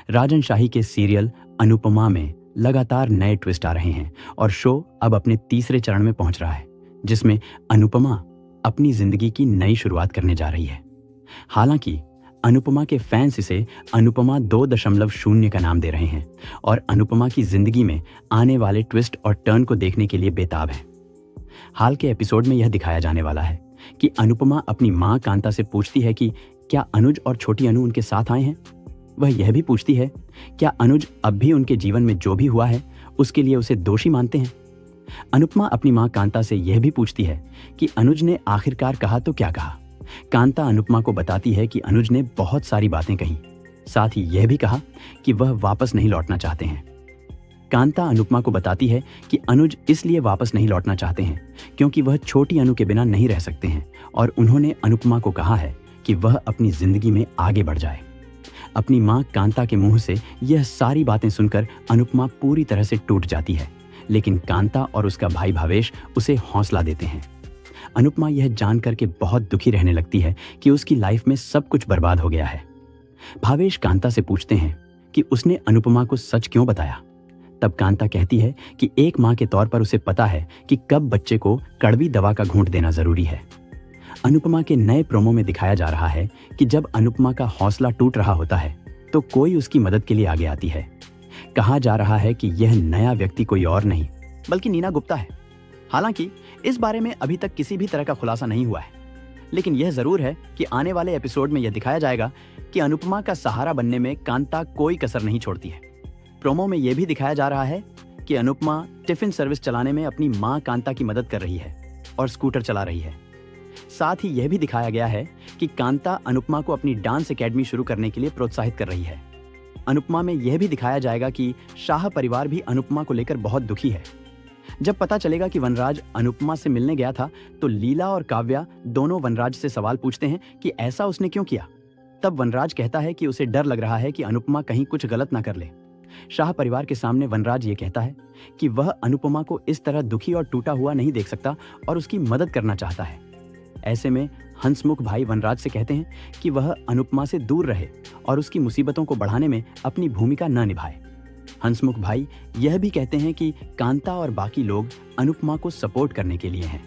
राजन शाही के सीरियल अनुपमा में लगातार नए ट्विस्ट आ रहे हैं और शो अब अपने तीसरे चरण में पहुंच रहा है, जिसमें अनुपमा अपनी जिंदगी की नई शुरुआत करने जा रही है। हालांकि अनुपमा के फैंस इसे अनुपमा 2.0 का नाम दे रहे हैं और अनुपमा की जिंदगी में आने वाले ट्विस्ट और टर्न को देखने के लिए बेताब हैं। हाल के एपिसोड में यह दिखाया जाने वाला है कि अनुपमा अपनी मां कांता से पूछती है कि क्या अनुज और छोटी अनु उनके साथ आए हैं। वह यह भी पूछती है क्या अनुज अब भी उनके जीवन में जो भी हुआ है उसके लिए उसे दोषी मानते हैं। अनुपमा अपनी मां कांता से यह भी पूछती है कि अनुज ने आखिरकार कहा तो क्या कहा। कांता अनुपमा को बताती है कि अनुज ने बहुत सारी बातें कही, साथ ही यह भी कहा कि वह वापस नहीं लौटना चाहते हैं। कांता अनुपमा को बताती है कि अनुज इसलिए वापस नहीं लौटना चाहते हैं क्योंकि वह छोटी अनु के बिना नहीं रह सकते हैं और उन्होंने अनुपमा को कहा है कि वह अपनी जिंदगी में आगे बढ़ जाए। अपनी मां कांता के मुंह से यह सारी बातें सुनकर अनुपमा पूरी तरह से टूट जाती है, लेकिन कांता और उसका भाई भावेश उसे हौसला देते हैं। अनुपमा यह जानकर के बहुत दुखी रहने लगती है कि उसकी लाइफ में सब कुछ बर्बाद हो गया है। भावेश कांता से पूछते हैं कि उसने अनुपमा को सच क्यों बताया। तब कांता कहती है कि एक मां के तौर पर उसे पता है कि कब बच्चे को कड़वी दवा का घूंट देना जरूरी है। अनुपमा के नए प्रोमो में दिखाया जा रहा है कि जब अनुपमा का हौसला टूट रहा होता है तो कोई उसकी मदद के लिए आगे आती है। कहा जा रहा है कि यह नया व्यक्ति कोई और नहीं बल्कि नीना गुप्ता है। हालांकि इस बारे में अभी तक किसी भी तरह का खुलासा नहीं हुआ है, लेकिन यह जरूर है कि आने वाले एपिसोड में यह दिखाया जाएगा कि अनुपमा का सहारा बनने में कांता कोई कसर नहीं छोड़ती है। प्रोमो में यह भी दिखाया जा रहा है कि अनुपमा टिफिन सर्विस चलाने में अपनी मां कांता की मदद कर रही है और स्कूटर चला रही है। साथ ही यह भी दिखाया गया है कि कांता अनुपमा को अपनी डांस एकेडमी शुरू करने के लिए प्रोत्साहित कर रही है। अनुपमा में यह भी दिखाया जाएगा कि शाह परिवार भी अनुपमा को लेकर बहुत दुखी है। जब पता चलेगा कि वनराज अनुपमा से मिलने गया था तो लीला और काव्या दोनों वनराज से सवाल पूछते हैं कि ऐसा उसने क्यों किया। तब वनराज कहता है कि उसे डर लग रहा है कि अनुपमा कहीं कुछ गलत ना कर ले। शाह परिवार के सामने वनराज ये कहता है कि वह अनुपमा को इस तरह दुखी और टूटा हुआ नहीं देख सकता और उसकी मदद करना चाहता है। ऐसे में हंसमुख भाई वनराज से कहते हैं कि वह अनुपमा से दूर रहे और उसकी मुसीबतों को बढ़ाने में अपनी भूमिका न निभाए। हंसमुख भाई यह भी कहते हैं कि कांता और बाकी लोग अनुपमा को सपोर्ट करने के लिए हैं।